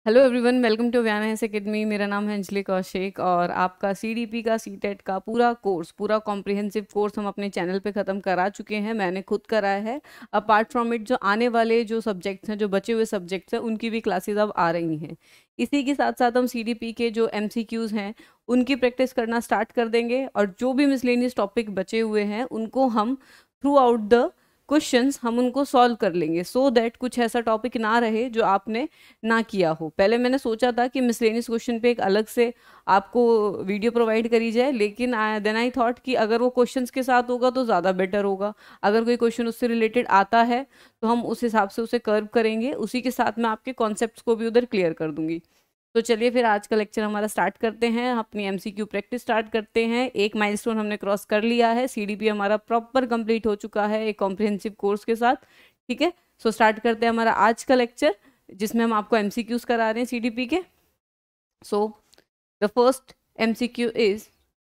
Hello everyone, welcome to व्यायाम academy. मेरा नाम है अंजलि कौशिक और आपका सीडीपी का सीटेट का पूरा कॉम्प्रिहेंसिव कोर्स हम अपने चैनल पे ख़त्म करा चुके हैं। मैंने खुद कराया है। अपार्ट फ्रॉम इट जो आने वाले जो सब्जेक्ट्स हैं, जो बचे हुए सब्जेक्ट्स हैं, उनकी भी क्लासेस अब आ रही हैं। इसी के साथ साथ हम सीडीपी के जो एमसीक्यूज़ हैं उनकी प्रैक्टिस करना स्टार्ट कर देंगे, और जो भी मिसलेनियस टॉपिक बचे हुए हैं उनको हम थ्रू आउट द क्वेश्चंस हम उनको सॉल्व कर लेंगे, सो दैट कुछ ऐसा टॉपिक ना रहे जो आपने ना किया हो। पहले मैंने सोचा था कि मिसलेनियस क्वेश्चन पे एक अलग से आपको वीडियो प्रोवाइड करी जाए, लेकिन देन आई थॉट कि अगर वो क्वेश्चंस के साथ होगा तो ज़्यादा बेटर होगा। अगर कोई क्वेश्चन उससे रिलेटेड आता है तो हम उस हिसाब से उसे कर्व करेंगे, उसी के साथ मैं आपके कॉन्सेप्ट्स को भी उधर क्लियर कर दूंगी। तो चलिए फिर आज का लेक्चर हमारा स्टार्ट करते हैं, अपनी एमसीक्यू प्रैक्टिस स्टार्ट करते हैं। एक माइलस्टोन हमने क्रॉस कर लिया है, सीडीपी हमारा प्रॉपर कंप्लीट हो चुका है एक कॉम्प्रिहेंसिव कोर्स के साथ। ठीक है, सो स्टार्ट करते हैं हमारा आज का लेक्चर, जिसमें हम आपको एमसीक्यूज करा रहे हैं सीडीपी के। So the first MCQ is,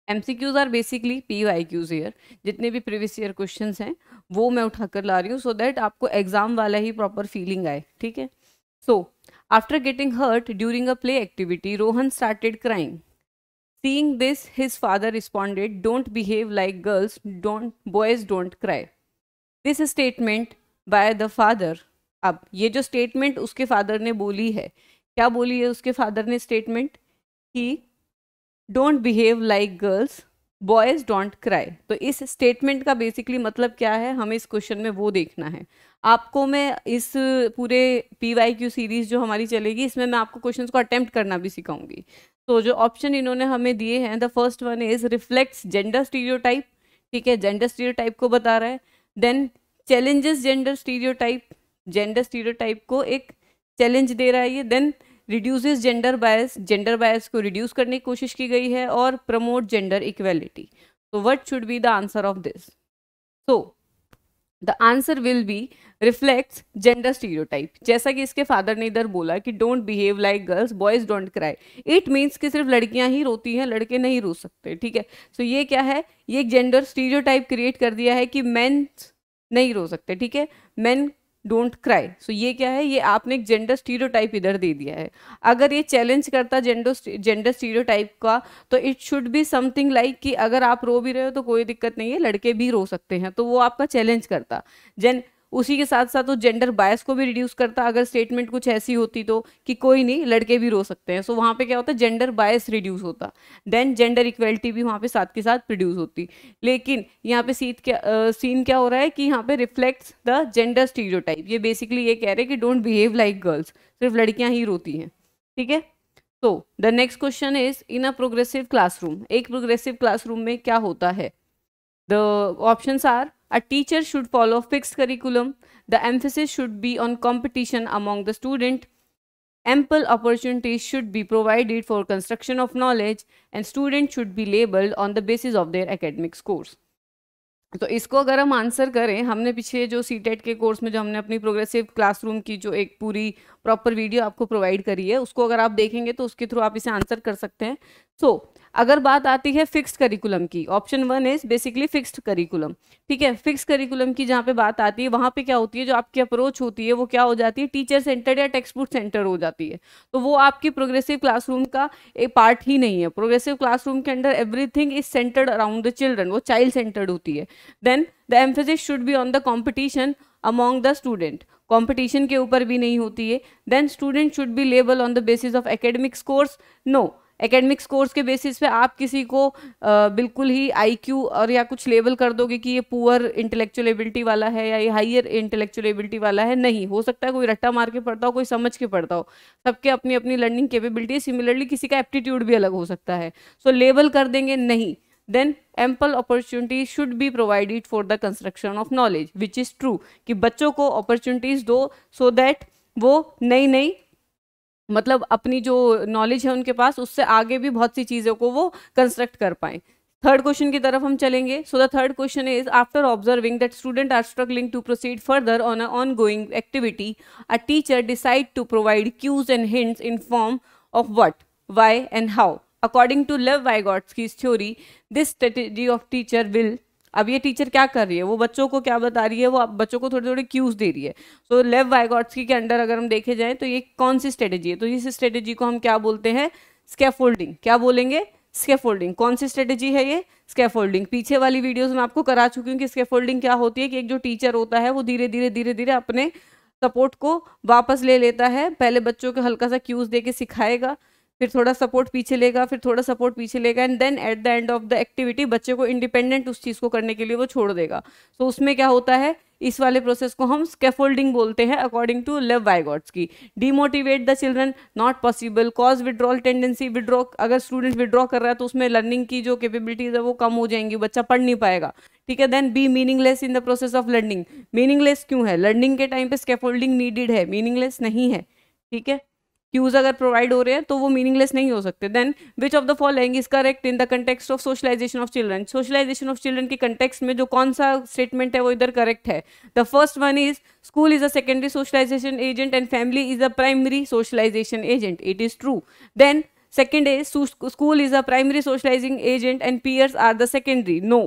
MCQs are basically PYQs here. जितने भी प्रीवियस ईयर क्वेश्चंस हैं वो मैं उठाकर ला रही हूँ, सो दैट आपको एग्जाम वाला ही प्रॉपर फीलिंग आए। ठीक है, सो after getting hurt during a play activity, Rohan started crying. Seeing this, his father responded, "Don't behave like girls, boys don't cry." This statement by the father. अब ये जो statement उसके father ने बोली है, क्या बोली है उसके फादर ने स्टेटमेंट? कि don't behave like girls, boys don't cry. तो इस स्टेटमेंट का बेसिकली मतलब क्या है, हमें इस क्वेश्चन में वो देखना है। आपको मैं इस पूरे PYQ सीरीज जो हमारी चलेगी, इसमें मैं आपको क्वेश्चंस को अटेम्प्ट करना भी सिखाऊंगी। तो जो ऑप्शन इन्होंने हमें दिए हैं, the first one is reflects gender stereotype. ठीक है, जेंडर स्टीरियोटाइप को बता रहा है। Then challenges gender stereotype, gender stereotype को एक चैलेंज दे रहा है ये। Then reduces gender bias, gender bias को रिड्यूस करने की कोशिश की गई है। और प्रमोट जेंडर इक्वेलिटी। तो what should be the answer of this? So the answer will be reflects gender stereotype. जैसा कि इसके फादर ने इधर बोला कि don't behave like girls, boys don't cry, it means कि सिर्फ लड़कियां ही रोती हैं, लड़के नहीं रो सकते। ठीक है, सो ये क्या है, ये एक जेंडर स्टीरियोटाइप क्रिएट कर दिया है कि मेन नहीं रो सकते। ठीक है, मेन डोंट क्राई। सो ये क्या है, ये आपने एक जेंडर स्टीरियोटाइप इधर दे दिया है। अगर ये चैलेंज करता जेंडर स्टीरियोटाइप का, तो it should be something like कि अगर आप रो भी रहे हो तो कोई दिक्कत नहीं है, लड़के भी रो सकते हैं, तो वो आपका चैलेंज करता। उसी के साथ साथ वो जेंडर बायस को भी रिड्यूस करता, अगर स्टेटमेंट कुछ ऐसी होती तो कि कोई नहीं, लड़के भी रो सकते हैं। सो वहाँ पे क्या होता है, जेंडर बायस रिड्यूस होता। देन जेंडर इक्वेलिटी भी वहाँ पे साथ के साथ प्रोड्यूस होती। लेकिन यहाँ पे सीन क्या हो रहा है कि यहाँ पे रिफ्लेक्ट्स द जेंडर स्टीरियोटाइप। ये बेसिकली ये कह रहे हैं कि डोंट बिहेव लाइक गर्ल्स, सिर्फ लड़कियां ही रोती हैं। ठीक है, तो the next question is, in a progressive classroom, एक प्रोग्रेसिव क्लासरूम में क्या होता है? The options are, a teacher should follow fixed curriculum, the emphasis should be on competition among the student, ample opportunities should be provided for construction of knowledge, and students should be labeled on the basis of their academic scores. तो इसको अगर हम answer करें, हमने पीछे जो CTET के course में जो हमने अपनी प्रोग्रेसिव क्लासरूम की जो एक पूरी प्रॉपर वीडियो आपको प्रोवाइड करी है, उसको अगर आप देखेंगे तो उसके थ्रू आप इसे आंसर कर सकते हैं। सो अगर बात आती है फिक्स्ड करिकुलम की, option one is basically fixed curriculum. ठीक है, फिक्स्ड करिकुलम की जहाँ पे बात आती है, वहाँ पे क्या होती है, जो आपकी अप्रोच होती है वो क्या हो जाती है, टीचर सेंटर्ड या टेक्स्ट बुक सेंटर हो जाती है। तो वो आपकी प्रोग्रेसिव क्लासरूम का एक पार्ट ही नहीं है। प्रोग्रेसिव क्लासरूम के अंदर everything is centred around the children, वो चाइल्ड सेंटर्ड होती है। Then the emphasis should be on the competition among the student, competition के ऊपर भी नहीं होती है। Then student should be label on the basis of academic scores, no, academic scores के बेसिस पे आप किसी को बिल्कुल ही IQ और या कुछ लेबल कर दोगे कि ये पुअर इंटेलेक्चुअल एबिलिटी वाला है या ये हायर इंटेलेक्चुअल एबिलिटी वाला है। नहीं हो सकता है कोई रट्टा मार के पढ़ता हो, कोई समझ के पढ़ता हो, सबके अपनी अपनी लर्निंग कैपेबिलिटी है। सिमिलरली किसी का एप्टीट्यूड भी अलग हो सकता है, सो लेबल कर देंगे नहीं। Then ample opportunities should be provided for the construction of knowledge, which is true, कि बच्चों को अपॉर्चुनिटीज दो सो दैट वो नई नई मतलब अपनी जो नॉलेज है उनके पास, उससे आगे भी बहुत सी चीज़ों को वो कंस्ट्रक्ट कर पाए। थर्ड क्वेश्चन की तरफ हम चलेंगे। So the third question is, after observing that student are struggling to proceed further on a ongoing activity, a teacher decide to provide cues and hints in form of what, why and how. According to Lev Vygotsky's theory, this strategy of teacher will अब ये teacher क्या कर रही है, वो बच्चों को क्या बता रही है, वो बच्चों को थोड़े थोड़े क्यूज दे रही है। सो लेव वाइगॉट्स्की के अंडर अगर हम देखे जाए तो ये कौन सी स्ट्रेटेजी है, तो इस स्ट्रेटेजी को हम क्या बोलते हैं, स्कैफोल्डिंग। क्या बोलेंगे, स्कैफोल्डिंग। कौन सी स्ट्रेटेजी है ये, स्कैफोल्डिंग। पीछे वाली वीडियोस में आपको करा चुकी हूँ कि स्कैफोल्डिंग क्या होती है, कि एक जो टीचर होता है वो धीरे धीरे धीरे धीरे अपने सपोर्ट को वापस ले लेता है। पहले बच्चों को हल्का सा क्यूज दे के सिखाएगा, फिर थोड़ा सपोर्ट पीछे लेगा, फिर थोड़ा सपोर्ट पीछे लेगा, and then at the end of the activity बच्चे को इंडिपेंडेंट उस चीज़ को करने के लिए वो छोड़ देगा। तो उसमें क्या होता है, इस वाले प्रोसेस को हम स्कैफोल्डिंग बोलते हैं according to Lev Vygotsky. Demotivate the children, not possible. Cause withdrawal tendency, withdraw, अगर स्टूडेंट विड्रॉ कर रहा है तो उसमें लर्निंग की जो कैपेबिलिटीज है वो कम हो जाएंगी, बच्चा पढ़ नहीं पाएगा, ठीक है। Then be meaningless in the process of learning. Meaningless क्यों है, लर्निंग के टाइम पे स्कैफोल्डिंग नीडेड है, मीनिंगलेस नहीं है, ठीक है। क्यूज अगर प्रोवाइड हो रहे हैं तो वो मीनिंगलेस नहीं हो सकते। Then which of the following is correct in the context of socialisation of children. Socialisation of children के कंटेक्स्ट में जो कौन सा स्टेटमेंट है वो इधर करेक्ट है। The first one is school is a secondary socialisation agent and family is a primary socialisation agent, it is true. Then second is school is a primary socialising agent and peers are the secondary, no,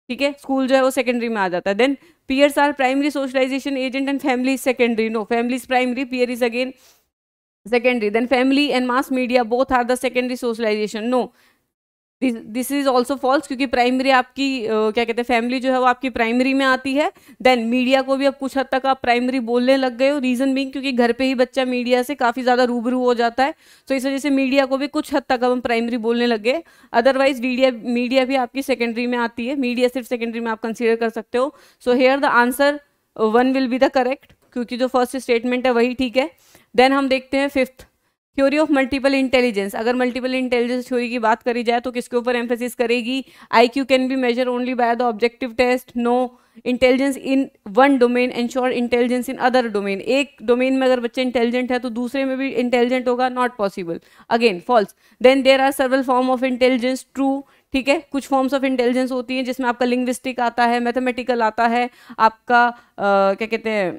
ठीक है, school जो है वो secondary में आ जाता है। Then peers are primary socialisation agent and family is secondary, no, family is primary, peer is again secondary. Then family and mass media both are the secondary socialization, no, this is also false, क्योंकि primary आपकी क्या कहते हैं, family जो है वो आपकी primary में आती है। देन मीडिया को भी अब कुछ हद तक आप प्राइमरी बोलने लग गए हो, रीजन बीइंग क्योंकि घर पे ही बच्चा मीडिया से काफ़ी ज़्यादा रूबरू हो जाता है, तो इस वजह से मीडिया को भी कुछ हद तक अब हम प्राइमरी बोलने लग गए। अदरवाइज मीडिया भी आपकी सेकेंडरी में आती है, मीडिया सिर्फ सेकेंडरी में आप कंसिडर कर सकते हो। सो here the answer 1 will be the correct, क्योंकि जो फर्स्ट स्टेटमेंट है वही ठीक है। देन हम देखते हैं fifth, theory of multiple intelligence. अगर मल्टीपल इंटेलिजेंस थ्योरी की बात करी जाए तो किसके ऊपर एम्फेसिस करेगी, IQ can be measure only by the objective test, no, intelligence in one domain ensure intelligence in other domain. एक डोमेन में अगर बच्चा इंटेलिजेंट है तो दूसरे में भी इंटेलिजेंट होगा, not possible, again false. Then there are several form of intelligence, true, ठीक है, कुछ फॉर्म्स ऑफ इंटेलिजेंस होती हैं जिसमें आपका लिंग्विस्टिक आता है, मैथमेटिकल आता है, आपका क्या कहते हैं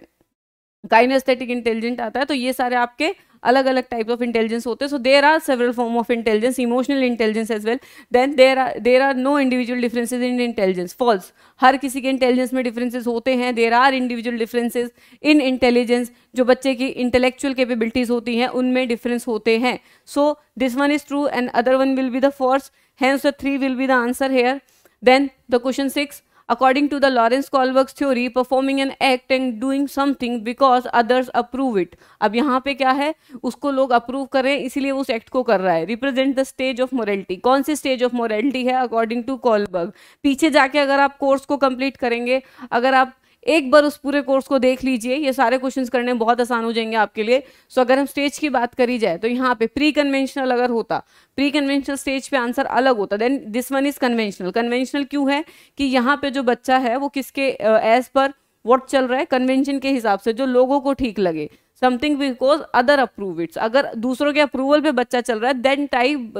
काइनेस्थेटिक इंटेलिजेंट आता है, तो ये सारे आपके अलग अलग टाइप ऑफ इंटेलिजेंस होते हैं। So there are several form of intelligence, emotional intelligence as well. Then there are no individual differences in intelligence, false, हर किसी के इंटेलिजेंस में डिफरेंसेज होते हैं। There are individual differences in intelligence, जो बच्चे की इंटेलेक्चुअल कैपेबिलिटीज होती हैं उनमें डिफरेंस होते हैं। So this one is true and other one will be the false, hence the 3 will be the answer here. Then the question 6, according to the Lawrence Kohlberg's theory, performing an act and doing something because others approve it। अब यहाँ पे क्या है, उसको लोग approve कर रहे हैं इसीलिए उस एक्ट को कर रहा है। Represent the stage of morality, कौन सी स्टेज ऑफ मोरालिटी है अकॉर्डिंग टू कोलबर्ग। पीछे जाके अगर आप कोर्स को कंप्लीट करेंगे, अगर आप एक बार उस पूरे कोर्स को देख लीजिए, ये सारे क्वेश्चंस करने बहुत आसान हो जाएंगे आपके लिए। सो अगर हम स्टेज की बात करी जाए तो यहाँ पे प्री कन्वेंशनल अगर होता, प्री कन्वेंशनल स्टेज पे आंसर अलग होता, then this one is conventional. Conventional क्यों है कि यहाँ पे जो बच्चा है वो किसके एज पर व्हाट चल रहा है, कन्वेंशन के हिसाब से, जो लोगों को ठीक लगे, something because other approve it's. अगर दूसरों के अप्रूवल पे बच्चा चल रहा है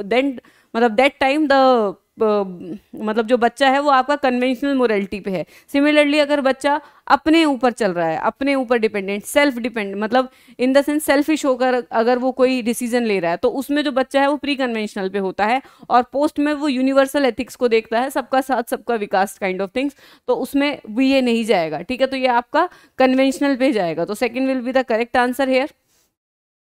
देन मतलब दैट टाइम द मतलब जो बच्चा है वो आपका कन्वेंशनल मोरालिटी पे है। सिमिलरली अगर बच्चा अपने ऊपर चल रहा है, अपने ऊपर डिपेंडेंट, सेल्फ डिपेंडेंट, मतलब इन द सेंस सेल्फिश होकर अगर वो कोई डिसीजन ले रहा है, तो उसमें जो बच्चा है वो प्री कन्वेंशनल पे होता है। और पोस्ट में वो यूनिवर्सल एथिक्स को देखता है, सबका साथ सबका विकास काइंड ऑफ थिंग्स, तो उसमें भी ये नहीं जाएगा, ठीक है। तो ये आपका कन्वेंशनल पे जाएगा, तो second will be the correct answer here,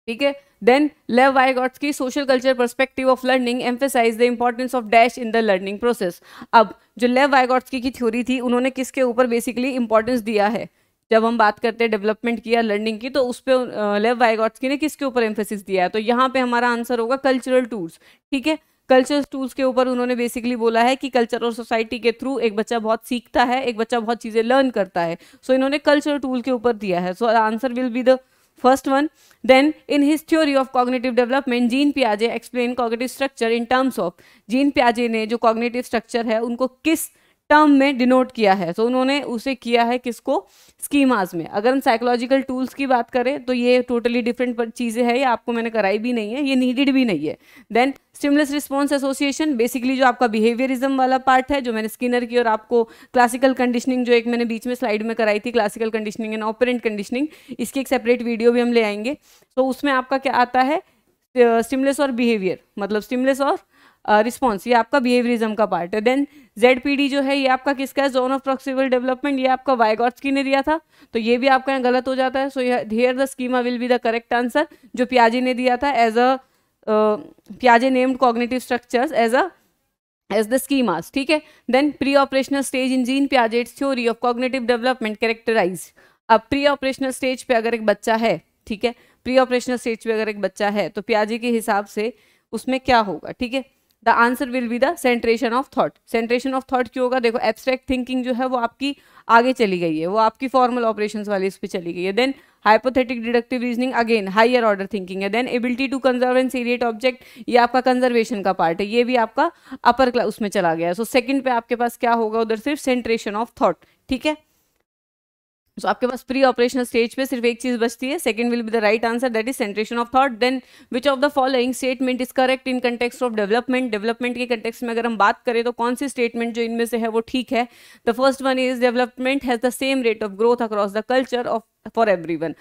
ठीक है। Then Lev Vygotsky social culture perspective of learning emphasise the importance of dash in the learning process. अब जो लेव वाइगॉट्स्की की थ्योरी थी, उन्होंने किसके ऊपर बेसिकली इंपॉर्टेंस दिया है, जब हम बात करते हैं डेवलपमेंट की या लर्निंग की, तो उस पर लेव वाइगॉट्स्की ने किसके ऊपर एम्फेसिस दिया है, तो यहाँ पे हमारा आंसर होगा कल्चरल टूल्स, ठीक है। कल्चरल टूल्स के ऊपर उन्होंने बेसिकली बोला है कि कल्चर और सोसाइटी के थ्रू एक बच्चा बहुत सीखता है, एक बच्चा बहुत चीजें लर्न करता है। सो इन्होंने कल्चरल टूल के ऊपर दिया है, so answer will be the first one. Then in his theory of cognitive development, Jean Piaget explained cognitive structure in terms of, Jean Piaget ने जो cognitive structure है उनको किस टर्म में डिनोट किया है, तो उन्होंने उसे किया है किसको, स्कीमाज में। अगर हम साइकोलॉजिकल टूल्स की बात करें तो ये टोटली डिफरेंट चीज़ें हैं, ये आपको मैंने कराई भी नहीं है, ये नीडेड भी नहीं है। Then stimulus response association, basically जो आपका बिहेवियरिज्म वाला पार्ट है, जो मैंने स्किनर की और आपको क्लासिकल कंडीशनिंग जो एक मैंने बीच में स्लाइड में कराई थी, classical conditioning and operant conditioning, इसकी एक सेपरेट वीडियो भी हम ले आएंगे। तो उसमें आपका क्या आता है, स्टिमुलस और बिहेवियर, मतलब स्टिमुलस और रिस्पॉन्स, ये आपका बिहेवियरिज्म का पार्ट है। देन ZPD जो है ये आपका किसका है, जोन ऑफ प्रॉक्सिमल डेवलपमेंट, ये आपका वाइगॉट्स्की ने दिया था, तो ये भी आपका यहाँ गलत हो जाता है। So here the schema will be the correct answer, जो पियाजे ने दिया था एज अ पियाजे named cognitive structures as the schemas, ठीक है। Then pre operational stage in Jean Piaget's theory of cognitive development characterise. अब प्री ऑपरेशनल स्टेज पे अगर एक बच्चा है, ठीक है, प्री ऑपरेशनल स्टेज पे अगर एक बच्चा है तो पियाजे के हिसाब से उसमें क्या होगा, ठीक है। The answer will be the सेंट्रेशन of thought. सेंट्रेशन of thought क्यों होगा, देखो एब्स्ट्रैक्ट थिंकिंग जो है वो आपकी आगे चली गई है, वो आपकी फॉर्मल ऑपरेशंस वाली इस पे चली गई है। Then hypothetic deductive reasoning again higher order thinking है। Then ability to conserve and seriate object, ये आपका कंजर्वेशन का पार्ट है, ये भी आपका अपर क्लास उसमें चला गया है। सो सेकंड पे आपके पास क्या होगा उधर, सिर्फ सेंट्रेशन ऑफ थॉट, ठीक है। सो आपके पास प्री ऑपरेशनल स्टेज पे सिर्फ एक चीज बचती है, second will be the right answer, that is centration of thought. Then which of the following statement is correct in context of development. Development के कंटेक्स्ट में अगर हम बात करें तो कौन सी स्टेटमेंट जो इनमें से है वो ठीक है। The first one is development has the same rate of growth across the culture of for everyone.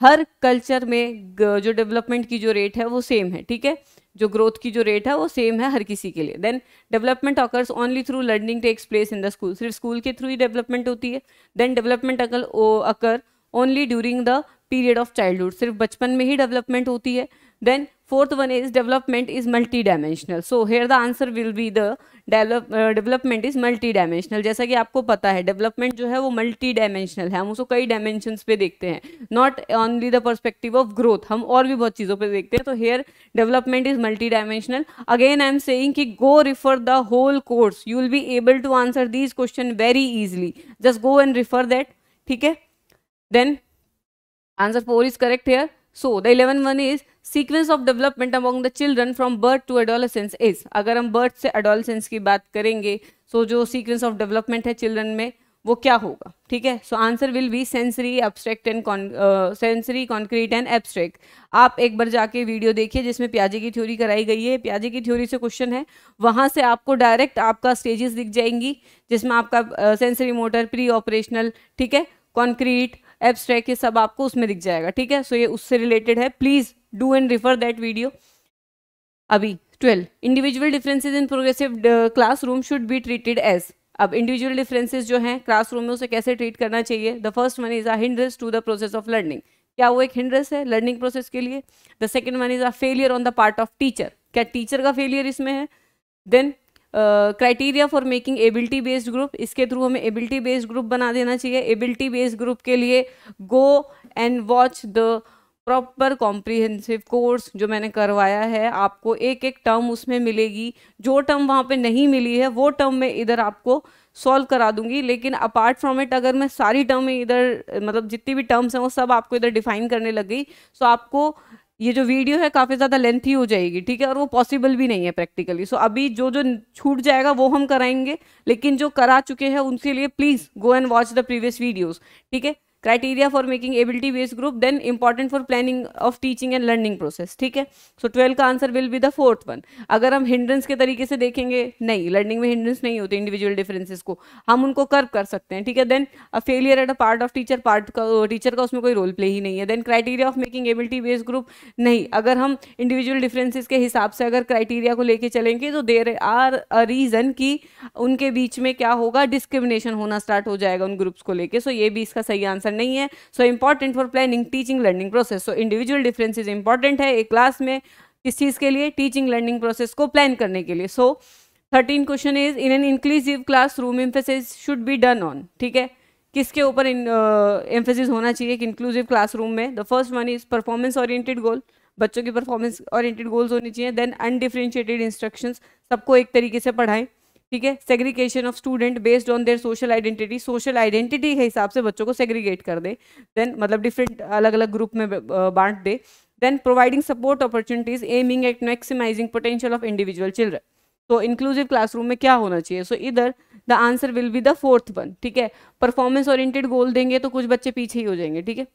Her culture में जो डेवलपमेंट की जो रेट है वो सेम है, ठीक है, जो ग्रोथ की जो रेट है वो सेम है हर किसी के लिए। Then development occurs only through learning takes place in the school, सिर्फ स्कूल के थ्रू ही डेवलपमेंट होती है। Then development occur only during the period of childhood, सिर्फ बचपन में ही डेवलपमेंट होती है। Then fourth one is development is multi dimensional. So here the answer will be the development is multi dimensional. जैसा कि आपको पता है डेवलपमेंट जो है वो मल्टी डायमेंशनल है, हम उसको कई डायमेंशंस पे देखते हैं, not only the perspective of growth, हम और भी बहुत चीज़ों पे देखते हैं। तो here development is multi dimensional. Again I am saying कि go refer the whole course, you will be able to answer these question very easily, just go and refer that, ठीक है। Then answer 4 is correct here. So the 11th one is sequence of development among the children from birth to adolescence is. अगर हम birth से adolescence की बात करेंगे so जो sequence of development है children में वो क्या होगा, ठीक है। So answer will B sensory abstract and sensory concrete and abstract. आप एक बार जाके वीडियो देखिए जिसमें पियाजे की थ्योरी कराई गई है, पियाजे की थ्योरी से क्वेश्चन है, वहां से आपको डायरेक्ट आपका स्टेजेस दिख जाएंगी जिसमें आपका सेंसरी मोटर, प्री ऑपरेशनल, ठीक है, कॉन्क्रीट, एब्स्ट्रैक्ट, ये सब आपको उसमें दिख जाएगा, ठीक है। सो ये उससे रिलेटेड है, please do and refer that video. अभी 12 individual differences in progressive classroom should be treated as. अब इंडिविजुअल डिफरेंसेस जो हैं क्लासरूम में उसे कैसे ट्रीट करना चाहिए। The first one is a hindrance to the process of learning, क्या वो एक हिंड्रेंस है लर्निंग प्रोसेस के लिए। The second one is a failure on the part of teacher, क्या टीचर का फेलियर इसमें है। Then criteria for making ability based group, इसके थ्रू हमें एबिलिटी बेस्ड ग्रुप बना देना चाहिए। एबिलिटी बेस्ड ग्रुप के लिए go and watch the proper comprehensive course जो मैंने करवाया है, आपको एक एक टर्म उसमें मिलेगी, जो टर्म वहाँ पे नहीं मिली है वो टर्म मैं इधर आपको सॉल्व करा दूंगी। लेकिन अपार्ट फ्रॉम इट अगर मैं सारी टर्म इधर मतलब जितनी भी टर्म्स हैं वो सब आपको इधर डिफाइन करने लग गई, सो आपको ये जो वीडियो है काफ़ी ज़्यादा लेंथी हो जाएगी, ठीक है, और वो पॉसिबल भी नहीं है प्रैक्टिकली। सो अभी जो जो छूट जाएगा वो हम कराएंगे, लेकिन जो करा चुके हैं उनके लिए please go and watch the previous videos, ठीक है। Criteria for making ability based group, then important for planning of teaching and learning process, ठीक है। सो 12 का answer will be the fourth one. अगर हम हिंड्रेंस के तरीके से देखेंगे, नहीं, लर्निंग में हिंड्रेंस नहीं होते, इंडिविजुअल डिफरेंसेस को हम उनको कर्व कर सकते हैं, ठीक है। Then a failure at a part of teacher, part का टीचर का उसमें कोई रोल प्ले ही नहीं है। Then criteria of making ability based group, नहीं, अगर हम इंडिविजुअल डिफरेंसेस के हिसाब से अगर क्राइटेरिया को लेके चलेंगे तो देयर आर अ रीजन कि उनके बीच में क्या होगा, डिस्क्रिमिनेशन होना स्टार्ट हो जाएगा उन ग्रुप्स को लेके। सो ये भी इसका सही आंसर नहीं है। So important for planning teaching learning process, so individual differences important है एक क्लास में, किस चीज के लिए, टीचिंग लर्निंग प्रोसेस को प्लान करने के लिए। So 13 question is in an inclusive classroom emphasis should be done on, ठीक है, किसके ऊपर एम्फेसिस होना चाहिए कि इंक्लूसिव क्लासरूम में। The first one is performance oriented goal, बच्चों की परफॉर्मेंस ओरिएंटेड गोल्स होनी चाहिए। देन अनडिफरेंशिएटेड इंस्ट्रक्शंस, सबको एक तरीके से पढ़ाएं, ठीक है। Segregation of student based on their social identity, social identity के हिसाब से बच्चों को सेग्रीगेट कर दे, देन मतलब डिफरेंट अलग अलग ग्रुप में बांट दे। Then providing support opportunities aiming at maximising potential of individual children. तो इंक्लूसिव क्लासरूम में क्या होना चाहिए, सो इधर the answer will be the fourth one, ठीक है। परफॉर्मेंस ओरिएंटेड गोल देंगे तो कुछ बच्चे पीछे ही हो जाएंगे, ठीक है।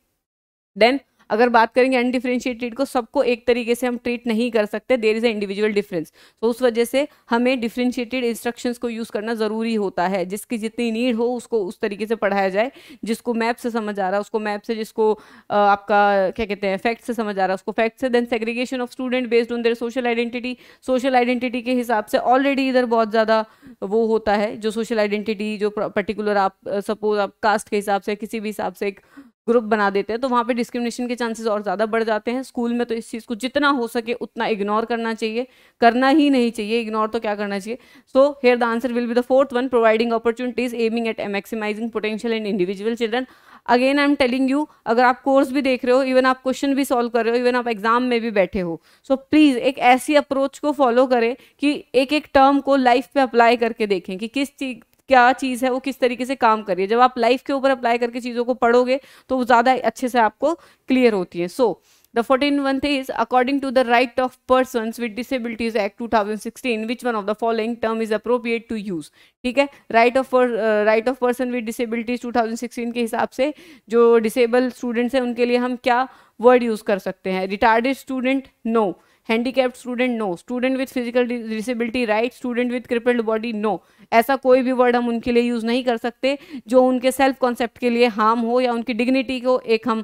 देन अगर बात करेंगे अनडिफरेंशिएटेड को, सबको एक तरीके से हम ट्रीट नहीं कर सकते, there is a individual difference. तो उस वजह से हमें डिफरेंशिएटेड इंस्ट्रक्शंस को यूज़ करना ज़रूरी होता है। जिसकी जितनी नीड हो उसको उस तरीके से पढ़ाया जाए, जिसको मैप से समझ आ रहा है उसको मैप से, जिसको आपका क्या कहते हैं फैक्ट से समझ आ रहा है उसको फैक्ट से। Then segregation of student based on their social identity, social identity के हिसाब से ऑलरेडी इधर बहुत ज़्यादा वो होता है, जो सोशल आइडेंटिटी जो पर्टिकुलर आप सपोज आप कास्ट के हिसाब से किसी भी हिसाब से एक ग्रुप बना देते हैं, तो वहाँ पे डिस्क्रिमिनेशन के चांसेस और ज़्यादा बढ़ जाते हैं। स्कूल में तो इस चीज़ को जितना हो सके उतना इग्नोर करना चाहिए, करना ही नहीं चाहिए, इग्नोर तो क्या करना चाहिए। So here the answer will be the fourth one, providing opportunities aiming at maximising potential in individual children. Again I am telling you, अगर आप कोर्स भी देख रहे हो, इवन आप क्वेश्चन भी सॉल्व कर रहे हो, इवन आप एग्जाम में भी बैठे हो, सो प्लीज़ एक ऐसी अप्रोच को फॉलो करें कि एक एक टर्म को लाइफ पे अप्लाई करके देखें कि किस चीज़ क्या चीज़ है वो किस तरीके से काम करिए। जब आप लाइफ के ऊपर अप्लाई करके चीज़ों को पढ़ोगे तो वो ज़्यादा अच्छे से आपको क्लियर होती है। So the 14th one is according to the Right of Persons with Disabilities Act 2016 which one of the following term is appropriate to use। ठीक है, right of person with disabilities 2016 के हिसाब से जो डिसेबल स्टूडेंट्स हैं उनके लिए हम क्या वर्ड यूज़ कर सकते हैं। Retarded student no, handicapped student no, student with physical disability right, student with crippled body no. ऐसा कोई भी वर्ड हम उनके लिए यूज़ नहीं कर सकते जो उनके सेल्फ कॉन्सेप्ट के लिए हार्म हो या उनकी डिग्निटी को एक हम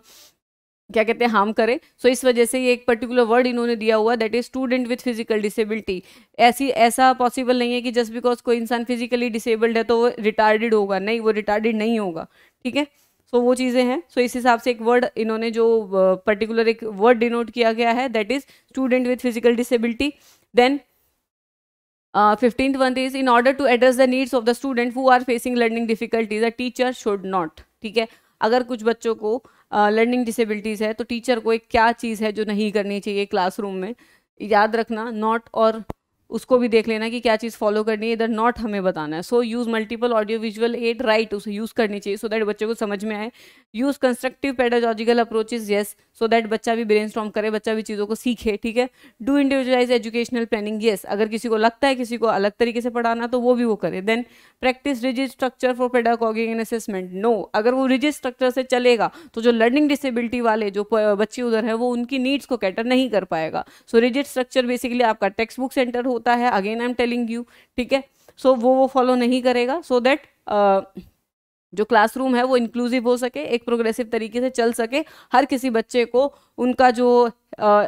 क्या कहते हैं हार्म करे। सो इस वजह से ये एक पर्टिकुलर वर्ड इन्होंने दिया हुआ that is student with physical disability. ऐसा पॉसिबल नहीं है कि जस्ट बिकॉज कोई इंसान फिजिकली डिसेबल्ड है तो वो रिटार्डेड होगा, नहीं, वो रिटार्डेड नहीं होगा। ठीक है, सो वो चीज़ें हैं। सो इस हिसाब से एक वर्ड इन्होंने जो पर्टिकुलर एक वर्ड डिनोट किया गया है that is student with physical disability. Then 15th one is in order to address the needs of the student who are facing learning difficulties a teacher should not। ठीक है, अगर कुछ बच्चों को लर्निंग डिसेबिलिटीज़ है तो टीचर को एक क्या चीज़ है जो नहीं करनी चाहिए क्लासरूम में, याद रखना नॉट, और उसको भी देख लेना कि क्या चीज़ फॉलो करनी है, इधर नॉट हमें बताना है। So use multiple audio visual add right, उसे यूज़ करनी चाहिए सो दैट बच्चे को समझ में आए। Use constructive pedagogical approaches yes, so that बच्चा भी ब्रेनस्टॉर्म करे, बच्चा भी चीज़ों को सीखे। ठीक है, do individualise educational planning yes, अगर किसी को लगता है किसी को अलग तरीके से पढ़ाना तो वो भी वो करे। Then practice rigid structure for pedagogy and assessment no, अगर वो रिजिड स्ट्रक्चर से चलेगा तो जो लर्निंग डिसेबिलिटी वाले जो बच्चे उधर है वो उनकी नीड्स को कैटर नहीं कर पाएगा। सो रिजिड स्ट्रक्चर बेसिकली आपका टेक्स्ट बुक सेंटर होता है, again I am telling you. ठीक है, सो वो फॉलो नहीं करेगा सो दैट जो क्लासरूम है वो इंक्लूसिव हो सके, एक प्रोग्रेसिव तरीके से चल सके, हर किसी बच्चे को उनका जो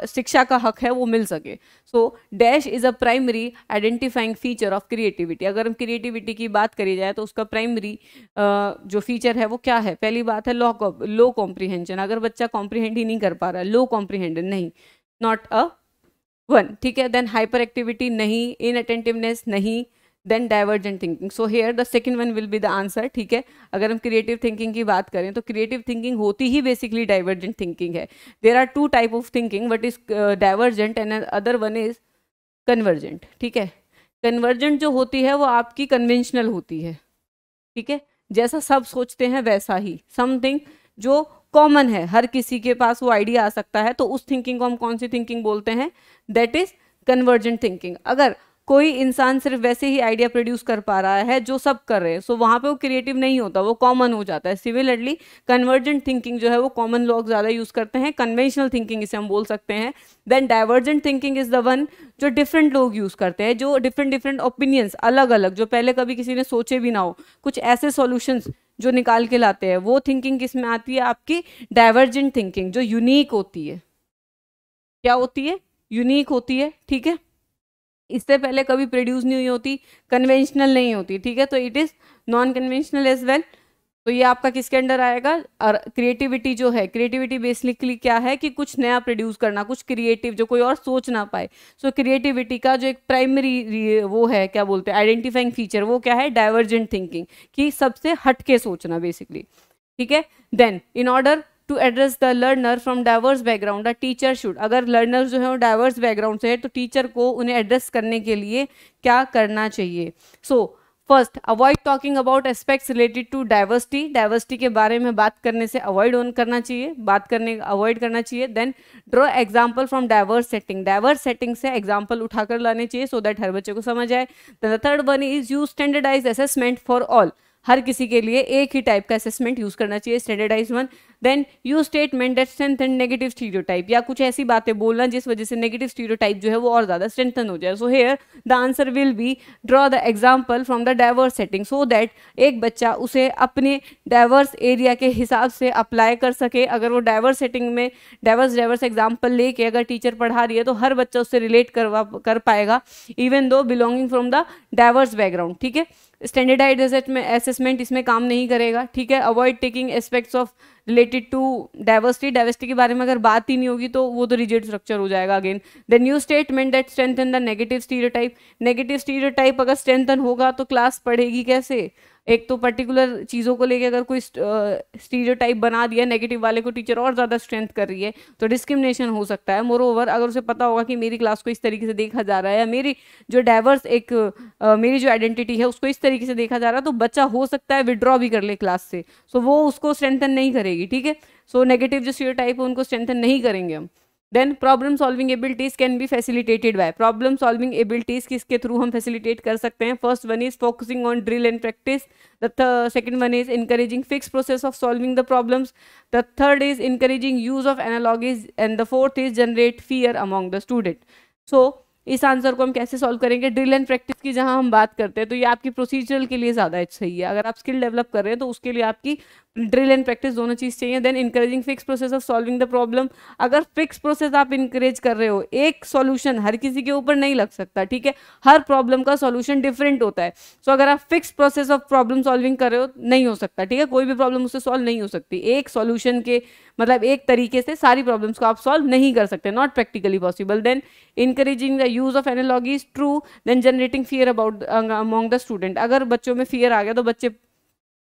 शिक्षा का हक है वो मिल सके। So dash is a primary identifying feature of creativity. अगर हम क्रिएटिविटी की बात करी जाए तो उसका प्राइमरी जो फीचर है वो क्या है। पहली बात है लो कॉम्प्रीहेंशन, अगर बच्चा कॉम्प्रीहेंड ही नहीं कर पा रहा है, लो कॉम्प्रीहेंड नहीं, नॉट अ वन। ठीक है, देन हाइपर एक्टिविटी नहीं, इनअटेंटिवनेस नहीं, then divergent thinking. So here the second one will be the answer. ठीक है, अगर हम क्रिएटिव थिंकिंग की बात करें तो क्रिएटिव थिंकिंग होती ही बेसिकली डाइवर्जेंट थिंकिंग है। There are two type of thinking, what is divergent and other one is convergent. ठीक है, कन्वर्जेंट जो होती है वो आपकी कन्वेंशनल होती है। ठीक है, जैसा सब सोचते हैं वैसा ही, समथिंग जो कॉमन है, हर किसी के पास वो आइडिया आ सकता है, तो उस थिंकिंग को हम कौन सी थिंकिंग बोलते हैं, दैट इज कन्वर्जेंट थिंकिंग। अगर कोई इंसान सिर्फ वैसे ही आइडिया प्रोड्यूस कर पा रहा है जो सब कर रहे हैं, सो वहाँ पे वो क्रिएटिव नहीं होता, वो कॉमन हो जाता है। सिमिलरली कन्वर्जेंट थिंकिंग जो है वो कॉमन लोग ज़्यादा यूज़ करते हैं, कन्वेंशनल थिंकिंग इसे हम बोल सकते हैं। Then divergent thinking is the one जो डिफरेंट लोग यूज़ करते हैं, जो डिफरेंट ओपिनियंस अलग अलग, जो पहले कभी किसी ने सोचे भी ना हो, कुछ ऐसे सॉल्यूशंस जो निकाल के लाते हैं, वो थिंकिंग किस में आती है, आपकी डाइवर्जेंट थिंकिंग, जो यूनिक होती है। क्या होती है, यूनिक होती है। ठीक है, इससे पहले कभी प्रोड्यूस नहीं हुई होती, कन्वेंशनल नहीं होती। ठीक है, तो it is non conventional as well. तो ये आपका किसके अंडर आएगा, और क्रिएटिविटी जो है, क्रिएटिविटी बेसिकली क्या है कि कुछ नया प्रोड्यूस करना, कुछ क्रिएटिव जो कोई और सोच ना पाए। सो क्रिएटिविटी का जो एक प्राइमरी वो है, क्या बोलते हैं, आइडेंटिफाइंग फीचर, वो क्या है, डाइवर्जेंट थिंकिंग, कि सबसे हटके सोचना बेसिकली। ठीक है, then in order to address the learner from diverse background, the teacher should, अगर लर्नर जो है वो डाइवर्स बैकग्राउंड से है तो टीचर को उन्हें एड्रेस करने के लिए क्या करना चाहिए। So first, avoid talking about aspects related to diversity, diversity के बारे में बात करने से अवॉइड करना चाहिए, अवॉइड करना चाहिए। Then draw example from diverse setting, diverse setting से एग्जाम्पल उठाकर लाने चाहिए सो दैट हर बच्चे को समझ आए। The third one is use standardise assessment for all, हर किसी के लिए एक ही टाइप का असेसमेंट यूज करना चाहिए, standardise one. Then use statement that strengthen negative stereotype, या कुछ ऐसी बातें बोलना जिस वजह से नेगेटिव स्टीरियोटाइप जो है वो और ज्यादा स्ट्रेंथन हो जाए. सो here the answer will B draw the example from the diverse setting so that एक बच्चा उसे अपने डाइवर्स एरिया के हिसाब से अप्लाई कर सके. अगर वो डाइवर्स सेटिंग में डाइवर्स एग्जाम्पल लेके अगर टीचर पढ़ा रही है तो हर बच्चा उससे रिलेट कर पाएगा even though belonging from the diverse background. ठीक है, स्टैंडर्डाइज असेसमेंट इसमें काम नहीं करेगा. ठीक है, avoid taking aspects of related to diversity के बारे में अगर बात ही नहीं होगी तो वो तो रिजिड स्ट्रक्चर हो जाएगा again. The new statement that strengthen the negative stereotype अगर स्ट्रेंथन होगा तो क्लास पढ़ेगी कैसे. एक तो पर्टिकुलर चीज़ों को लेके अगर कोई स्टीरियोटाइप बना दिया नेगेटिव वाले को टीचर और ज़्यादा स्ट्रेंथ कर रही है तो डिस्क्रिमिनेशन हो सकता है. मोर ओवर अगर उसे पता होगा कि मेरी क्लास को इस तरीके से देखा जा रहा है या मेरी जो डाइवर्स मेरी जो आइडेंटिटी है उसको इस तरीके से देखा जा रहा है तो बच्चा हो सकता है विड्रॉ भी कर ले क्लास से. सो वो उसको स्ट्रेंथन नहीं करेगी. ठीक है, सो नेगेटिव जो स्टीरियोटाइप है उनको स्ट्रेंथन नहीं करेंगे हम. Then problem solving abilities can be facilitated by. Problem solving abilities किसके थ्रू हम फैसिलिटेट कर सकते हैं. First one is focusing on drill and practice. The second one is encouraging fixed process of solving the problems. The third is encouraging use of analogies and the fourth is generate fear among the student. So इस answer को हम कैसे solve करेंगे. Drill and practice की जहां हम बात करते हैं तो ये आपकी प्रोसीजरल के लिए ज़्यादा सही है. अगर आप स्किल डेवलप कर रहे हैं तो उसके लिए आपकी ड्रिल एंड प्रैक्टिस दोनों चीज़ चाहिए. Then encouraging fix process of solving the problem. अगर फिक्स प्रोसेस आप इंकरेज कर रहे हो, एक सॉल्यूशन हर किसी के ऊपर नहीं लग सकता. ठीक है, हर प्रॉब्लम का सॉल्यूशन डिफरेंट होता है. सो अगर आप fix process of problem solving कर रहे हो नहीं हो सकता. ठीक है, कोई भी प्रॉब्लम उससे सॉल्व नहीं हो सकती. एक सॉल्यूशन के मतलब एक तरीके से सारी प्रॉब्लम्स को आप सॉल्व नहीं कर सकते. Not practically possible. Then encouraging the use of analogies true. Then generating fear about among the student. अगर बच्चों में फियर आ गया तो बच्चे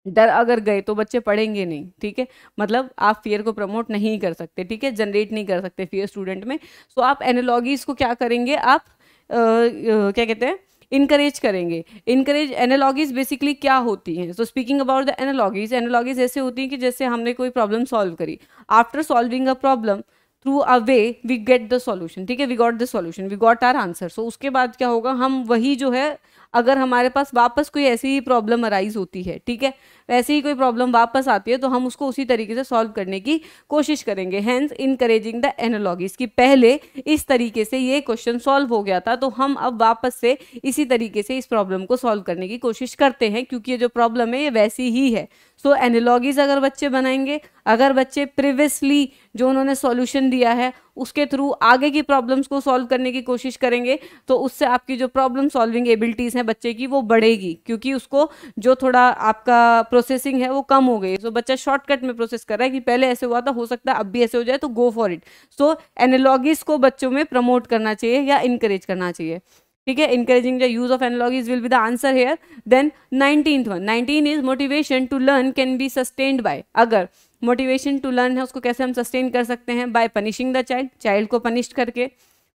डर अगर गए तो बच्चे पढ़ेंगे नहीं. ठीक है, मतलब आप फियर को प्रमोट नहीं कर सकते. ठीक है, जनरेट नहीं कर सकते फियर स्टूडेंट में. सो आप एनालॉजीज को क्या करेंगे, आप क्या कहते हैं, इनकरेज करेंगे. इनकरेज एनालॉजीज बेसिकली क्या होती हैं. So speaking about the analogies ऐसे होती हैं कि जैसे हमने कोई प्रॉब्लम सॉल्व करी. After solving a problem through a way we get the solution. ठीक है, we got the solution, we got our answer. So उसके बाद क्या होगा, हम वही जो है अगर हमारे पास वापस कोई ऐसी ही प्रॉब्लम अराइज होती है, ठीक है, वैसे ही कोई प्रॉब्लम वापस आती है तो हम उसको उसी तरीके से सॉल्व करने की कोशिश करेंगे. हेंस इनकरेजिंग द एनालॉजीज कि पहले इस तरीके से ये क्वेश्चन सॉल्व हो गया था तो हम अब वापस से इसी तरीके से इस प्रॉब्लम को सॉल्व करने की कोशिश करते हैं क्योंकि ये जो प्रॉब्लम है ये वैसी ही है. सो एनालॉजीज अगर बच्चे बनाएंगे, अगर बच्चे प्रीवियसली जो उन्होंने सॉल्यूशन दिया है उसके थ्रू आगे की प्रॉब्लम्स को सॉल्व करने की कोशिश करेंगे तो उससे आपकी जो प्रॉब्लम सॉल्विंग एबिलिटीज़ हैं बच्चे की वो बढ़ेगी क्योंकि उसको जो थोड़ा आपका प्रोसेसिंग है वो कम हो गई. सो बच्चा शॉर्टकट में प्रोसेस कर रहा है कि पहले ऐसे हुआ था, हो सकता है अब भी ऐसे हो जाए, तो go for it. So analogies को बच्चों में प्रमोट करना चाहिए या इनकरेज करना चाहिए. ठीक है, encouraging the use of analogies will be the answer here. Then 19th one, 19 is motivation to learn can be sustained by. अगर motivation to learn है उसको कैसे हम sustain कर सकते हैं, by punishing the child को punish करके,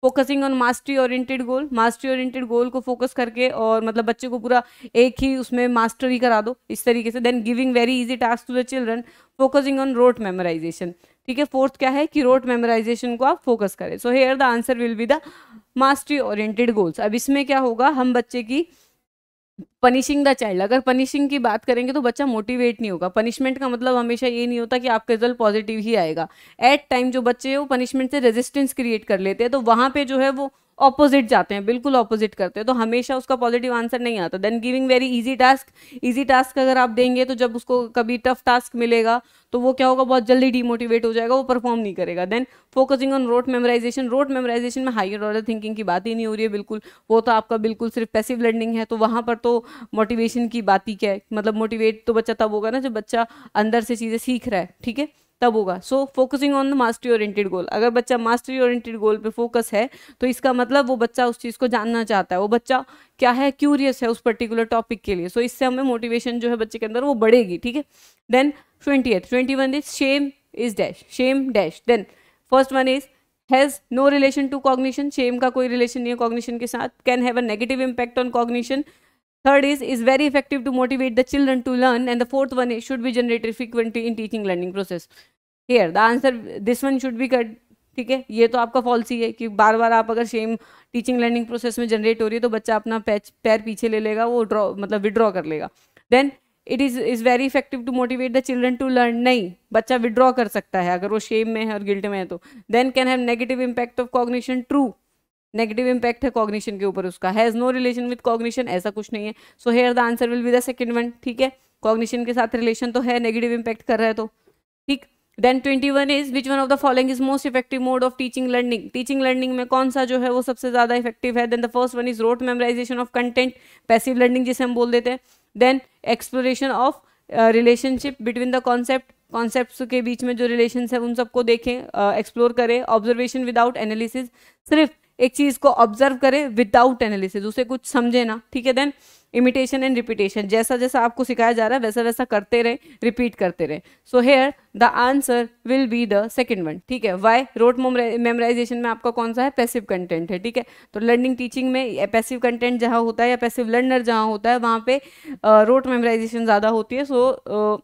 फोकसिंग ऑन मास्टरी ओरिएंटेड गोल को फोकस करके और मतलब बच्चे को पूरा एक ही उसमें मास्टरी करा दो इस तरीके से. Then giving very easy task to the children, focusing on rote memorization. ठीक है, फोर्थ क्या है कि रोट मेमोराइजेशन को आप फोकस करें. सो here the answer will be the mastery oriented goals. अब इसमें क्या होगा, हम बच्चे की पनिशिंग द चाइल्ड, अगर पनिशिंग की बात करेंगे तो बच्चा मोटिवेट नहीं होगा. पनिशमेंट का मतलब हमेशा ये नहीं होता कि आपका रिजल्ट पॉजिटिव ही आएगा. एट टाइम जो बच्चे हैं वो पनिशमेंट से रेजिस्टेंस क्रिएट कर लेते हैं तो वहाँ पे जो है वो ऑपोजिट जाते हैं, बिल्कुल ऑपोजिट करते हैं, तो हमेशा उसका पॉजिटिव आंसर नहीं आता. Then giving very easy task अगर आप देंगे तो जब उसको कभी टफ टास्क मिलेगा तो वो क्या होगा, बहुत जल्दी डिमोटिवेट हो जाएगा, वो परफॉर्म नहीं करेगा. Then focusing on rote memorization में हायर ऑर्डर थिंकिंग की बात ही नहीं हो रही है बिल्कुल, वो तो आपका बिल्कुल सिर्फ पैसिव लर्निंग है. तो वहाँ पर तो मोटिवेशन की बात ही क्या है, मतलब मोटिवेट तो बच्चा तब होगा ना जब बच्चा अंदर से चीज़ें सीख रहा है. ठीक है, तब होगा. So focusing on the mastery oriented goal, अगर बच्चा मास्टरी ओरिएंटेड गोल पे फोकस है तो इसका मतलब वो बच्चा उस चीज़ को जानना चाहता है, वो बच्चा क्या है, क्यूरियस है उस पर्टिकुलर टॉपिक के लिए. सो इससे हमें मोटिवेशन जो है बच्चे के अंदर वो बढ़ेगी. ठीक है, then 21 is shame dash. Then first one is has no relation to cognition, shame का कोई रिलेशन नहीं है कॉग्निशन के साथ. Can have a negative impact on cognition. Third is very effective to motivate the children to learn, and the fourth one is should be generated frequently in teaching learning process. Here the answer, this one should be cut. ठीक है, ये तो आपका false ही है कि बार बार आप अगर same teaching learning process में जनरेट हो रही है तो बच्चा अपना पैर पीछे ले लेगा, वो मतलब विड्रॉ कर लेगा. Then is very effective to motivate the children to learn, नहीं, बच्चा विड्रॉ कर सकता है अगर वो शेम में है और गिल्ट में है तो। Then can have negative impact of cognition, true, negative impact है कॉग्निशन के ऊपर उसका। Has no relation with cognition, ऐसा कुछ नहीं है। So here the answer will be the second one, ठीक है, कॉग्निशन के साथ रिलेशन तो है, नेगेटिव इम्पैक्ट कर रहा है तो ठीक। Then 21 is which one of the following is most effective mode of teaching learning, teaching learning में कौन सा जो है वो सबसे ज्यादा इफेक्टिव है। Then the first one is rote memorization of content, passive learning जिसे हम बोल देते हैं। Then exploration of relationship between the concept, concepts के बीच में जो रिलेशंस है उन सबको देखें, एक्सप्लोर करें। ऑब्जर्वेशन विदाउट एनालिसिस, सिर्फ एक चीज को ऑब्जर्व करें विदाउट एनालिसिस, उसे कुछ समझे ना, ठीक है। देन इमिटेशन एंड रिपीटेशन, जैसा जैसा आपको सिखाया जा रहा है वैसा वैसा करते रहे, रिपीट करते रहे। सो here the answer will be the second one, ठीक है। वाई, रोट मेमोराइजेशन में आपका कौन सा है, पैसिव कंटेंट है, ठीक है। तो लर्निंग टीचिंग में पैसिव कंटेंट जहाँ होता है या पैसिव लर्नर जहाँ होता है वहाँ पे रोट मेमोराइजेशन ज़्यादा होती है। सो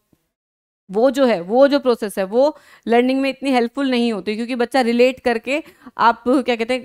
वो जो है, वो जो प्रोसेस है वो लर्निंग में इतनी हेल्पफुल नहीं होती, क्योंकि बच्चा रिलेट करके आप क्या कहते हैं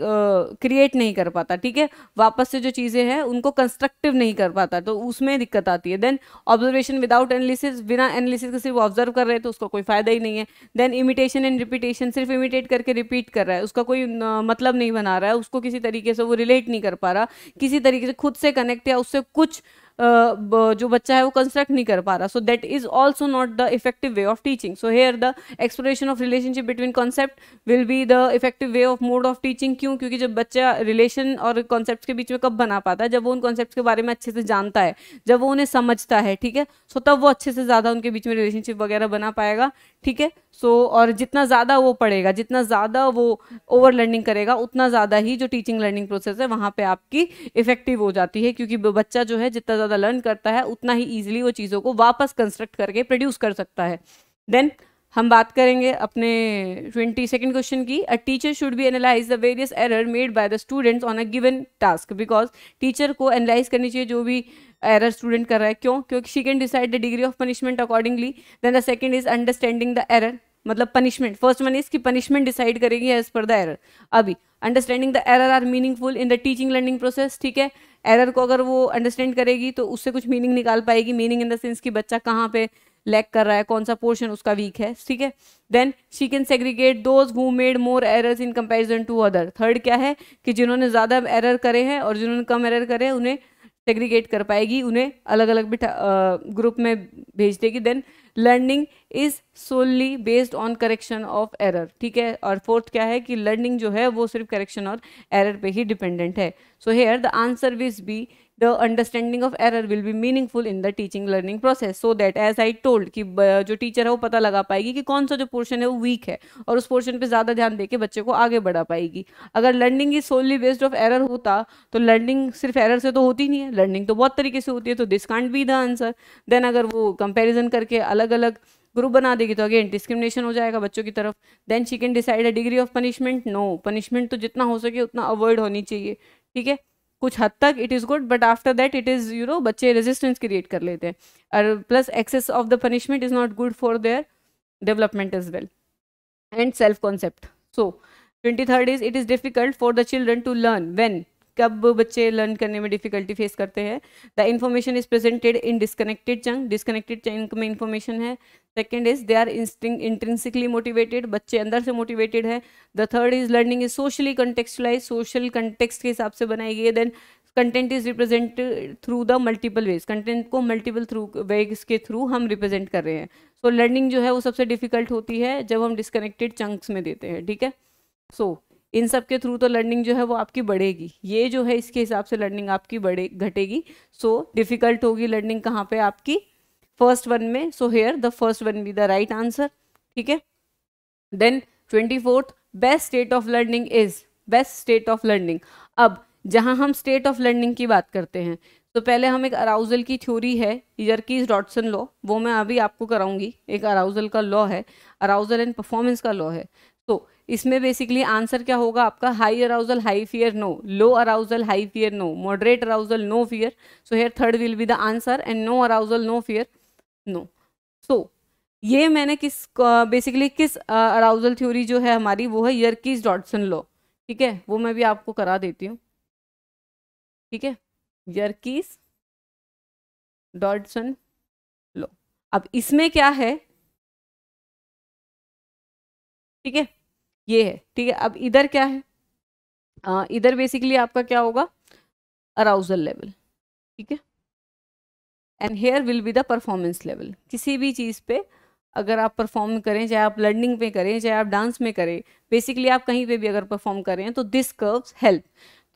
क्रिएट नहीं कर पाता, ठीक है, वापस से जो चीज़ें हैं उनको कंस्ट्रक्टिव नहीं कर पाता, तो उसमें दिक्कत आती है। देन ऑब्जर्वेशन विदाउट एनालिसिस, बिना एनालिसिस के सिर्फ ऑब्जर्व कर रहे हैं तो उसका कोई फायदा ही नहीं है। देन इमिटेशन एंड रिपीटेशन, सिर्फ इमिटेट करके रिपीट कर रहा है, उसका कोई मतलब नहीं बना रहा है, उसको किसी तरीके से वो रिलेट नहीं कर पा रहा, किसी तरीके से खुद से कनेक्ट या उससे कुछ जो बच्चा है वो कंस्ट्रक्ट नहीं कर पा रहा। So that is also not the effective way of teaching. So here the exploration of relationship between concept will be the effective way of mode of teaching. क्यों? क्योंकि जब बच्चा रिलेशन और कॉन्सेप्ट के बीच में कब बना पाता है, जब वो उन कॉन्सेप्ट के बारे में अच्छे से जानता है, जब वो उन्हें समझता है, ठीक है। सो तब वो अच्छे से ज़्यादा उनके बीच में रिलेशनशिप वगैरह बना पाएगा, ठीक है। सो और जितना ज़्यादा वो पढ़ेगा, जितना ज़्यादा वो ओवर लर्निंग करेगा, उतना ज़्यादा ही जो टीचिंग लर्निंग प्रोसेस है वहाँ पे आपकी इफेक्टिव हो जाती है, क्योंकि बच्चा जो है जितना ज़्यादा लर्न करता है उतना ही ईजिली वो चीज़ों को वापस कंस्ट्रक्ट करके प्रोड्यूस कर सकता है। देन हम बात करेंगे अपने 22nd क्वेश्चन की। A teacher should be analyse the various error made by the students on a given task, because teacher को एनालाइज करनी चाहिए जो भी एरर स्टूडेंट कर रहा है। क्यों? क्योंकि she can decide the degree of punishment accordingly. Then the second is understanding the error, मतलब पनिशमेंट, फर्स्ट वन इज की पनिशमेंट डिसाइड करेगी एज पर द एरर। अभी understanding the error are meaningful in the teaching learning process, ठीक है। Error को अगर वो understand करेगी तो उससे कुछ मीनिंग निकाल पाएगी, मीनिंग इन द सेंस कि बच्चा कहाँ पे लैक कर रहा है, कौन सा पोर्शन उसका वीक है, ठीक है। Then she can segregate those who made more errors in comparison to other. Third क्या है कि जिन्होंने ज़्यादा एरर करे हैं और जिन्होंने कम एरर करे उन्हें सेग्रीगेट कर पाएगी, उन्हें अलग अलग ग्रुप में भेज देगी। Then learning is solely based on correction of error, ठीक है। और फोर्थ क्या है कि लर्निंग जो है वो सिर्फ करेक्शन और एरर पे ही डिपेंडेंट है। So here the answer will be the understanding of error will be meaningful in the teaching learning process, so that as I told कि जो टीचर है वो पता लगा पाएगी कि कौन सा जो पोर्शन है वो वीक है और उस पोर्शन पे ज़्यादा ध्यान देके बच्चे को आगे बढ़ा पाएगी। अगर learning is solely based of error होता तो लर्निंग सिर्फ एरर से तो होती नहीं है, लर्निंग तो बहुत तरीके से होती है, तो this can't be the answer. Then अगर वो कंपेरिजन करके अलग अलग ग्रुप बना देगी तो अगेन डिस्क्रिमिनेशन हो जाएगा बच्चों की तरफ। Then she can decide a degree of punishment, no, punishment तो जितना हो सके उतना अवॉइड होनी चाहिए, ठीक है। कुछ हद तक it is good, but after that it is बच्चे रेजिस्टेंस क्रिएट कर लेते हैं, और plus excess of the punishment is not good for their development as well and self concept. So 23rd is it is difficult for the children to learn when, कब बच्चे learn करने में difficulty face करते हैं। The information is presented in disconnected chunk, disconnected chunk में information है। Second is they are intrinsically motivated, बच्चे अंदर से मोटिवेटेड है। The third is learning is socially contextualize, social context के हिसाब से बनाई गई है। Then content is represented through the multiple ways, content को मल्टीपल थ्रू वेज के थ्रू हम रिप्रेजेंट कर रहे हैं। सो लर्निंग जो है वो सबसे डिफिकल्ट होती है जब हम डिस्कनेक्टेड चंक्स में देते हैं, ठीक है। सो इन सब के थ्रू तो लर्निंग जो है वो आपकी बढ़ेगी, ये जो है इसके हिसाब से लर्निंग आपकी बढ़े घटेगी। सो डिफिकल्ट होगी लर्निंग कहाँ पे आपकी, फर्स्ट वन में। So here the first one be the right answer, ठीक है। Then 24th best state of learning is, best state of learning. अब जहाँ हम स्टेट ऑफ लर्निंग की बात करते हैं तो पहले हम एक अराउजल की थ्योरी है यर्कीज डॉटसन लॉ, वो मैं अभी आपको कराऊंगी। एक अराउजल का लॉ है, अराउजल एंड परफॉर्मेंस का लॉ है। तो इसमें बेसिकली आंसर क्या होगा आपका, high arousal high fear no, low arousal high fear no, moderate arousal no fear. So here third will be the answer and no arousal no fear no. So ये मैंने basically किस arousal theory जो है हमारी वो है यर्कीज Dotson law, ठीक है। वो मैं भी आपको करा देती हूँ, ठीक है। यर्कीज डॉटसन अब इसमें क्या है, ठीक है, ये है, ठीक है। अब इधर क्या है, इधर बेसिकली आपका क्या होगा, अराउजल लेवल, ठीक है। And here will be the performance level. किसी भी चीज़ पे अगर आप परफॉर्म करें, चाहे आप लर्निंग पे करें, चाहे आप डांस में करें, बेसिकली आप कहीं पे भी अगर परफॉर्म कर रहे हैं तो दिस कर्व्स हेल्प,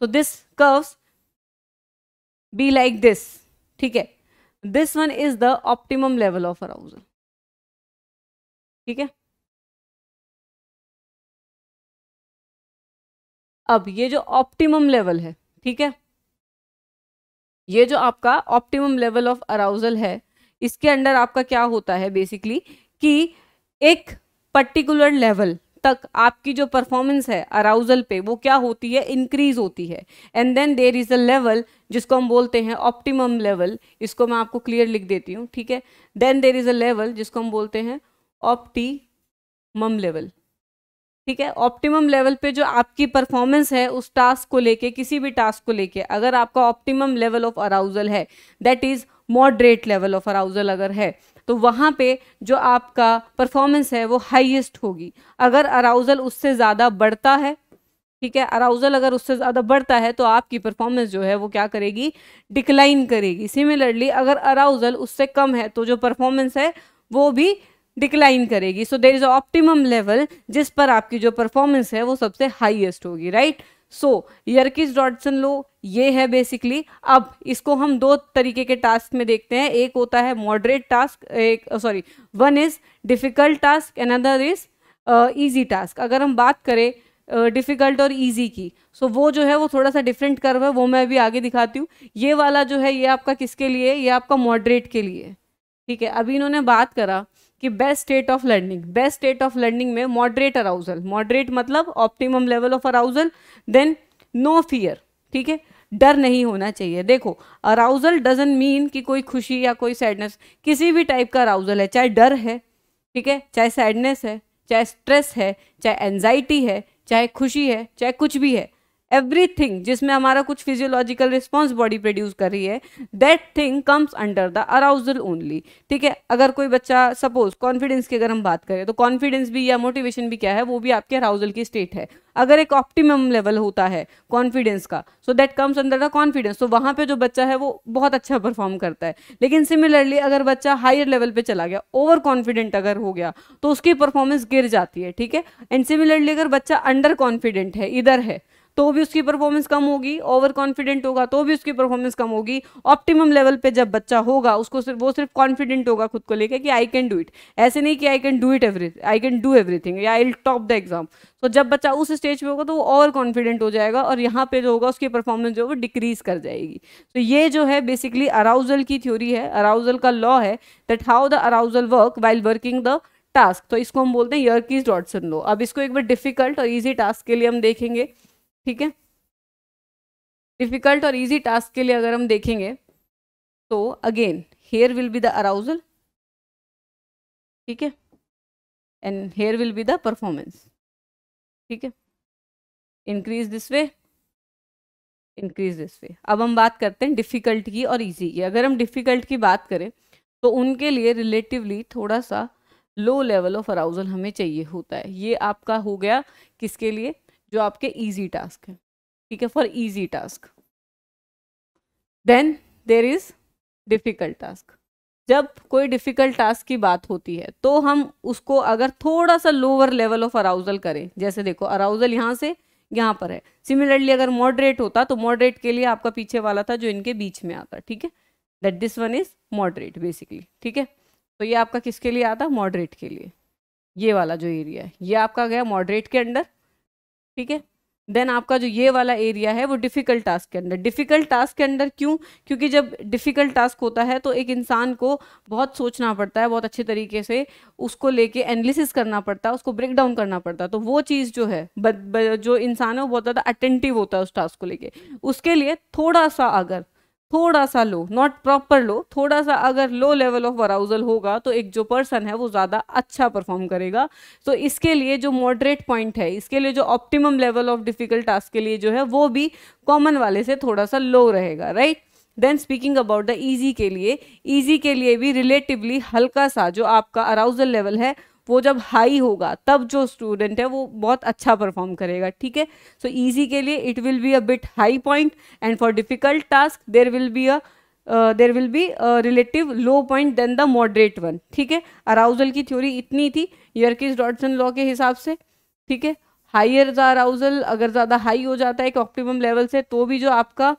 तो this curves be like this, ठीक है। This one is the optimum level of arousal, ठीक है। अब ये जो ऑप्टिमम लेवल है, ठीक है, ये जो आपका ऑप्टिमम लेवल ऑफ अराउजल है, इसके अंडर आपका क्या होता है बेसिकली कि एक पर्टिकुलर लेवल तक आपकी जो परफॉर्मेंस है अराउजल पे वो क्या होती है, इंक्रीज होती है। And then there is a level जिसको हम बोलते हैं ऑप्टिमम लेवल, इसको मैं आपको क्लियर लिख देती हूँ, ठीक है। Then there is a level जिसको हम बोलते हैं ऑप्टिमम लेवल, ठीक है। ऑप्टिमम लेवल पे जो आपकी परफॉर्मेंस है उस टास्क को लेके, किसी भी टास्क को लेके, अगर आपका ऑप्टिमम लेवल ऑफ अराउजल है, that is moderate level of arousal अगर है, तो वहां पे जो आपका परफॉर्मेंस है वो हाईएस्ट होगी। अगर अराउजल उससे ज़्यादा बढ़ता है, ठीक है, अराउजल अगर उससे ज़्यादा बढ़ता है तो आपकी परफॉर्मेंस जो है वो क्या करेगी, डिक्लाइन करेगी। सिमिलरली अगर अराउजल उससे कम है तो जो परफॉर्मेंस है वो भी डिक्लाइन करेगी। So there is optimum level जिस पर आपकी जो परफॉर्मेंस है वो सबसे हाईएस्ट होगी, राइट। सो यर्कीज डॉडसन लो ये है बेसिकली। अब इसको हम दो तरीके के टास्क में देखते हैं, एक होता है मॉडरेट टास्क, एक sorry one is difficult task, another is easy task. अगर हम बात करें डिफिकल्ट और इजी की, सो वो जो है वो थोड़ा सा डिफरेंट कर्व है, वो मैं अभी आगे दिखाती हूँ। ये वाला जो है ये आपका किसके लिए, ये आपका मॉडरेट के लिए, ठीक है। अभी इन्होंने बात करा कि best state of learning, best state of learning में मॉडरेट अराउजल, मॉडरेट मतलब optimum level of arousal, then no fear, ठीक है, डर नहीं होना चाहिए। देखो अराउजल डजंट मीन कि कोई खुशी या कोई सैडनेस, किसी भी टाइप का अराउजल है, चाहे डर है, ठीक है, चाहे सैडनेस है, चाहे स्ट्रेस है, चाहे एंजाइटी है, चाहे खुशी है, चाहे कुछ भी है, एवरीथिंग जिसमें हमारा कुछ फिजियोलॉजिकल रिस्पॉन्स बॉडी प्रोड्यूस कर रही है, that thing comes under the arousal only, ठीक है। अगर कोई बच्चा सपोज कॉन्फिडेंस की अगर हम बात करें तो कॉन्फिडेंस भी या मोटिवेशन भी क्या है, वो भी आपके अराउजल की स्टेट है। अगर एक ऑप्टिमम लेवल होता है कॉन्फिडेंस का, so that comes under the confidence, तो वहां पे जो बच्चा है वो बहुत अच्छा परफॉर्म करता है। लेकिन सिमिलरली अगर बच्चा हायर लेवल पे चला गया, ओवर कॉन्फिडेंट अगर हो गया, तो उसकी परफॉर्मेंस गिर जाती है, ठीक है। एंड सिमिलरली अगर बच्चा अंडर कॉन्फिडेंट है, इधर है, तो भी उसकी परफॉर्मेंस कम होगी, ओवर कॉन्फिडेंट होगा तो भी उसकी परफॉर्मेंस कम होगी। ऑप्टिमम लेवल पे जब बच्चा होगा उसको वो सिर्फ कॉन्फिडेंट होगा खुद को लेके कि आई कैन डू इट, ऐसे नहीं कि I can do it I can do everything या I will top the exam. तो जब बच्चा उस स्टेज पे होगा तो वो ओवर कॉन्फिडेंट हो जाएगा और यहाँ पे जो होगा उसकी परफॉर्मेंस जो है वो डिक्रीज कर जाएगी। तो ये जो है बेसिकली अराउजल की थ्योरी है, अराउजल का लॉ है, that how the arousal work while working the task. तो इसको हम बोलते हैं यर्कीज डॉडसन लॉ। अब इसको एक बार डिफिकल्ट और इजी टास्क के लिए हम देखेंगे, ठीक है। डिफिकल्ट और इजी टास्क के लिए अगर हम देखेंगे तो again here will be the arousal, ठीक है, and here will be the performance, ठीक है। Increase this way, increase this way. अब हम बात करते हैं डिफिकल्ट की और इजी की। अगर हम डिफिकल्ट की बात करें तो उनके लिए रिलेटिवली थोड़ा सा लो लेवल ऑफ अराउजल हमें चाहिए होता है। ये आपका हो गया किसके लिए, जो आपके इजी टास्क है, ठीक है, for easy task. Then there is difficult task. जब कोई डिफिकल्ट टास्क की बात होती है तो हम उसको अगर थोड़ा सा लोअर लेवल ऑफ अराउजल करें, जैसे देखो अराउजल यहाँ से यहाँ पर है, सिमिलरली अगर मॉडरेट होता तो मॉडरेट के लिए आपका पीछे वाला था जो इनके बीच में आता, ठीक है, that this one is moderate basically, ठीक है। तो ये आपका किसके लिए आता, मॉडरेट के लिए। ये वाला जो एरिया है ये आपका गया मॉडरेट के अंडर, ठीक है। देन आपका जो ये वाला एरिया है वो डिफिकल्ट टास्क के अंदर। डिफिकल्ट टास्क के अंदर क्यों, क्योंकि जब डिफिकल्ट टास्क होता है तो एक इंसान को बहुत सोचना पड़ता है, बहुत अच्छे तरीके से उसको लेके एनालिसिस करना पड़ता है, उसको ब्रेक डाउन करना पड़ता है। तो वो चीज़ जो है जो इंसान है वो बहुत ज़्यादा अटेंटिव होता है उस टास्क को लेके। उसके लिए थोड़ा सा अगर थोड़ा सा लो, नॉट प्रॉपर लो, थोड़ा सा अगर लो लेवल ऑफ अराउजल होगा तो एक जो पर्सन है वो ज़्यादा अच्छा परफॉर्म करेगा। तो इसके लिए जो मॉडरेट पॉइंट है, इसके लिए जो optimum level of difficult task के लिए जो है वो भी कॉमन वाले से थोड़ा सा लो रहेगा, right. Then speaking about the easy के लिए भी रिलेटिवली हल्का सा जो आपका अराउजल लेवल है वो जब हाई होगा तब जो स्टूडेंट है वो बहुत अच्छा परफॉर्म करेगा, ठीक है। सो इजी के लिए it will be a bit high point and for difficult task there will be relative low point then the moderate one, ठीक है। अराउजल की थ्योरी इतनी थी यर्किस डॉटसन लॉ के हिसाब से, ठीक है। हाइयर द अराउजल, अगर ज़्यादा हाई हो जाता है एक ऑप्टिमम लेवल से तो भी जो आपका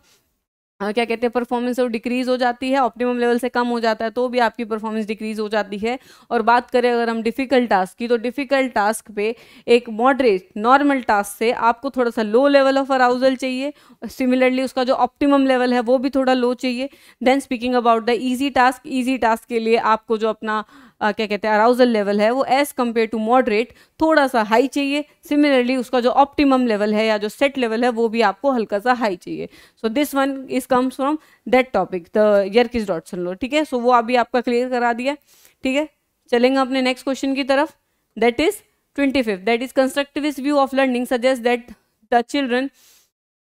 क्या कहते हैं परफॉर्मेंस वो डिक्रीज हो जाती है, ऑप्टिमम लेवल से कम हो जाता है तो भी आपकी परफॉर्मेंस डिक्रीज हो जाती है। और बात करें अगर हम डिफिकल्ट टास्क की, तो डिफिकल्ट टास्क पे एक मॉडरेट नॉर्मल टास्क से आपको थोड़ा सा लो लेवल ऑफ अराउजल चाहिए, सिमिलरली उसका जो ऑप्टिमम लेवल है वो भी थोड़ा लो चाहिए। Then speaking about the easy task के लिए आपको जो अपना क्या कहते हैं अराउजल लेवल है वो एज कम्पेयर टू मॉडरेट थोड़ा सा हाई चाहिए, सिमिलरली उसका जो ऑप्टिमम लेवल है या जो सेट लेवल है वो भी आपको हल्का सा हाई चाहिए। So this one is comes from that topic the Yerkes Dodson law, ठीक है। सो वो अभी आपका क्लियर करा दिया, ठीक है। चलेंगे अपने नेक्स्ट क्वेश्चन की तरफ, that is 25th, that is constructivist view of learning suggest that the children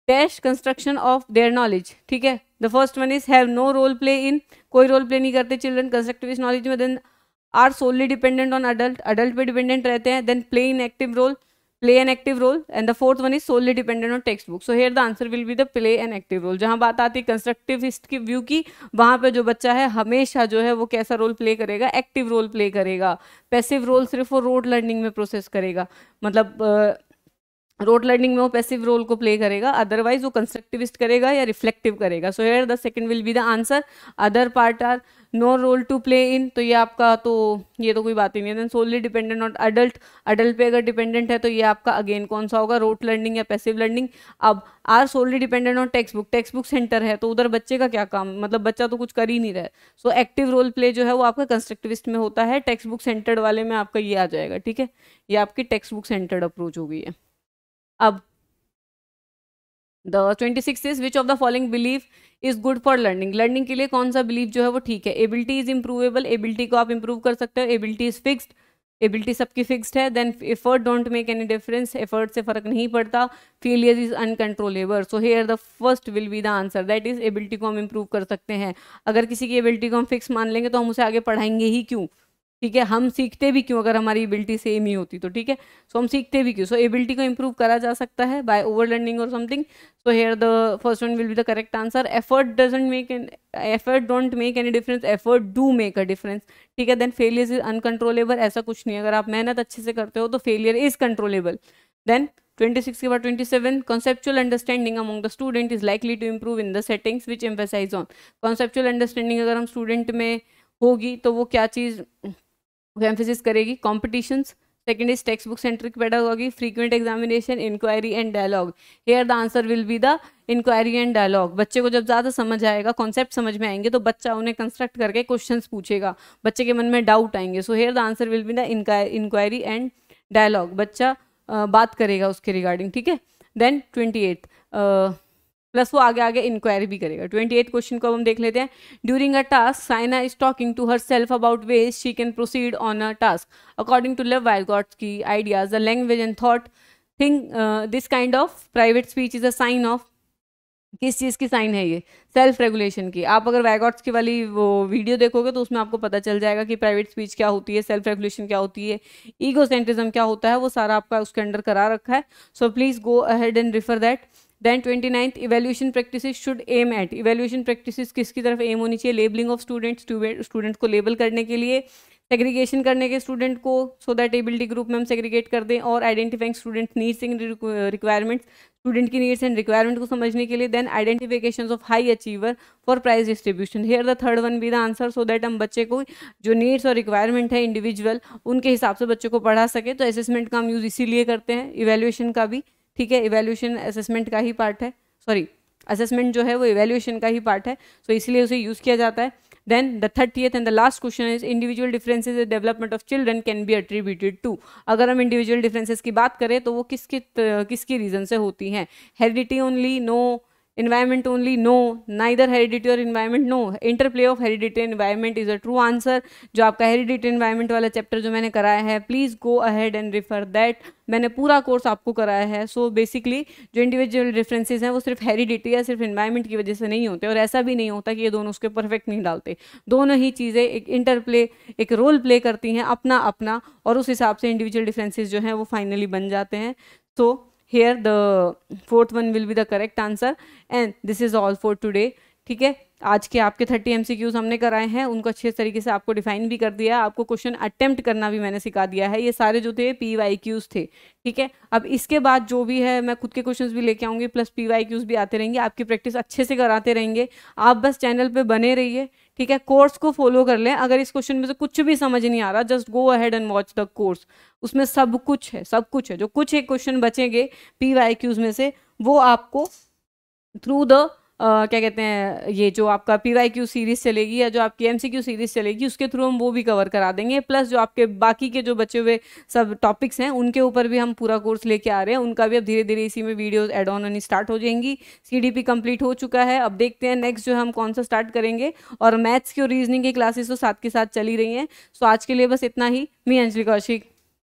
dash construction of their knowledge, ठीक है। The first one is have no role play in, कोई रोल प्ले नहीं करते children constructivist knowledge में। Then are solely dependent on adult पे dependent रहते हैं। Then play an active role and the fourth one is solely dependent on textbook. So here the answer will be the play an active role. जहां बात आती है constructivist की view की, वहां पे जो बच्चा है हमेशा जो है वो कैसा रोल प्ले करेगा, एक्टिव रोल प्ले करेगा। पैसिव रोल सिर्फ वो रोड लर्निंग में प्रोसेस करेगा, मतलब रोड लर्निंग में वो पैसिव रोल को प्ले करेगा, अदरवाइज वो कंस्ट्रक्टिविस्ट करेगा या रिफ्लेक्टिव करेगा। So here the second will be the answer. Other part are no role to play in, तो ये आपका तो ये तो कोई बात ही नहीं है। Then solely dependent on adult पे अगर डिपेंडेंट है तो ये आपका अगेन कौन सा होगा, रोड लर्निंग या पैसिव लर्निंग। अब are solely dependent on textbook centre है तो उधर बच्चे का क्या काम, मतलब बच्चा तो कुछ कर ही नहीं रहा है। सो एक्टिव रोल प्ले जो है वो आपका कंस्ट्रक्टिविस्ट में होता है, टेक्स्ट बुक सेंटर्ड वाले में आपका ये आ जाएगा, ठीक है। ये आपकी टेक्स्ट बुक सेंटर्ड अप्रोच हो गई है। अब the 26 is which of the following belief is good for learning के लिए कौन सा बिलीफ जो है वो ठीक है। एबिलिटी इज इम्प्रूवेबल, एबिलिटी को आप इंप्रूव कर सकते हो। एबिलिटी इज फिक्स्ड, एबिलिटी सबकी फिक्स्ड है। Then effort don't make any difference, effort से फर्क नहीं पड़ता। Failure is uncontrollable. So here the first will be the answer, that is ability को हम इंप्रूव कर सकते हैं। अगर किसी की एबिलिटी को हम फिक्स मान लेंगे तो हम उसे आगे पढ़ाएंगे ही क्यों, ठीक है। हम सीखते भी क्यों अगर हमारी एबिलिटी सेम ही होती तो, ठीक है। सो हम सीखते भी क्यों। सो एबिलिटी को इंप्रूव करा जा सकता है बाय ओवर लर्निंग और something. So here the first one will be the correct answer. Effort don't make any difference, effort do make a difference, ठीक है। देन फेलियर इज अनकंट्रोलेबल, ऐसा कुछ नहीं, अगर आप मेहनत अच्छे से करते हो तो फेलियर इज कंट्रोलेबल। देन 26 के बाद 27, conceptual understanding among the student is likely to improve in the settings which emphasize on। conceptual understanding अगर हम स्टूडेंट में होगी तो वो क्या चीज़ एम्फेसिस करेगी, competitions. Second is text book centric pedagogy, frequent examination, inquiry and dialogue. Here the answer will be the inquiry and dialogue. बच्चे को जब ज़्यादा समझ आएगा, कॉन्सेप्ट समझ में आएंगे तो बच्चा उन्हें कंस्ट्रक्ट करके क्वेश्चंस पूछेगा, बच्चे के मन में डाउट आएंगे। So here the answer will be the inquiry and dialogue, बच्चा बात करेगा उसके रिगार्डिंग, ठीक है। देन 28 प्लस वो आगे आगे इंक्वायरी भी करेगा। 28 क्वेश्चन को हम देख लेते हैं। During a task Saina is talking to herself about ways she can proceed on a task according to Lev Vygotsky ideas the language and thought think this kind of private speech is a sign of, किस चीज़ की sign है ये, self regulation की। आप अगर Vygotsky वाली वो वीडियो देखोगे तो उसमें आपको पता चल जाएगा कि प्राइवेट स्पीच क्या होती है, सेल्फ रेगुलेशन क्या होती है, ईगोसेंट्रिज्म क्या होता है, वो सारा आपका उसके अंडर करा रखा है। So please go ahead and refer that. Then 29th evaluation practices should aim at, evaluation practices किसकी तरफ एम होनी चाहिए, लेबलिंग ऑफ स्टूडेंट्स को लेबल करने के लिए, सेग्रीगेशन करने के स्टूडेंट को सो दैट एबिलिटी ग्रुप में हम सेग्रीगेट कर दें, और identifying student needs and requirements, student की नीड्स एंड रिक्वायरमेंट को समझने के लिए। Then identification of high achiever for prize distribution. Here the third one be the answer, so that हम बच्चे को जो नीड्स और रिक्वायरमेंट है इंडिविजुअल उनके हिसाब से बच्चे को पढ़ा सके। तो असेसमेंट का हम यूज इसीलिए करते हैं, इवेल्यूएशन का भी, ठीक है। इवेल्यूएशन असेसमेंट का ही पार्ट है, सॉरी असेसमेंट जो है वो इवेल्यूएशन का ही पार्ट है, सो इसलिए उसे यूज़ किया जाता है। Then the 30th and the last question is individual differences in development of children can be attributed to. अगर हम इंडिविजुअल डिफरेंसेज की बात करें तो वो किसकी रीजन से होती हैं, heredity only, no environment only, no. Neither heredity or environment, no. Interplay of heredity and environment is a true answer. जो आपका heredity environment वाला चैप्टर जो मैंने कराया है, please go ahead and refer that. मैंने पूरा कोर्स आपको कराया है. सो बेसिकली जो इंडिविजुअल डिफरेंसेस हैं वो सिर्फ हेरिडिटी या सिर्फ एनवायरनमेंट की वजह से नहीं होते, और ऐसा भी नहीं होता कि ये दोनों उसके परफेक्ट नहीं डालते. दोनों ही चीज़ें एक इंटरप्ले, एक रोल प्ले करती हैं अपना अपना, और उस हिसाब से इंडिविजुअल डिफरेंसेस जो हैं वो फाइनली बन जाते हैं. सो here the fourth one will be the correct answer, and this is all for today. ठीक है, आज के आपके 30 MCQs हमने कराए हैं, उनको अच्छे तरीके से आपको डिफाइन भी कर दिया है, आपको क्वेश्चन अटेम्प्ट करना भी मैंने सिखा दिया है. ये सारे जो थे PYQs थे. ठीक है, अब इसके बाद जो भी है मैं खुद के क्वेश्चंस भी लेके आऊँगी, प्लस PYQs भी आते रहेंगे, आपकी प्रैक्टिस अच्छे से कराते रहेंगे. आप बस चैनल पे बने रहिए. ठीक है, कोर्स को फॉलो कर लें. अगर इस क्वेश्चन में से कुछ भी समझ नहीं आ रहा, just go ahead and watch the course. उसमें सब कुछ है, सब कुछ है. जो कुछ एक क्वेश्चन बचेंगे PYQs में से, वो आपको थ्रू द क्या कहते हैं, ये जो आपका PYQ सीरीज चलेगी या जो आपकी MCQ सीरीज चलेगी, उसके थ्रू हम वो भी कवर करा देंगे. प्लस जो आपके बाकी के जो बचे हुए सब टॉपिक्स हैं उनके ऊपर भी हम पूरा कोर्स लेके आ रहे हैं. उनका भी अब धीरे धीरे इसी में वीडियोस ऐड ऑन होनी स्टार्ट हो जाएंगी. CDP कंप्लीट हो चुका है. अब देखते हैं नेक्स्ट जो हम कौन सा स्टार्ट करेंगे. और मैथ्स की और रीजनिंग की क्लासेस तो साथ के साथ चली रही हैं. सो आज के लिए बस इतना ही. मैं अंजलि कौशिक.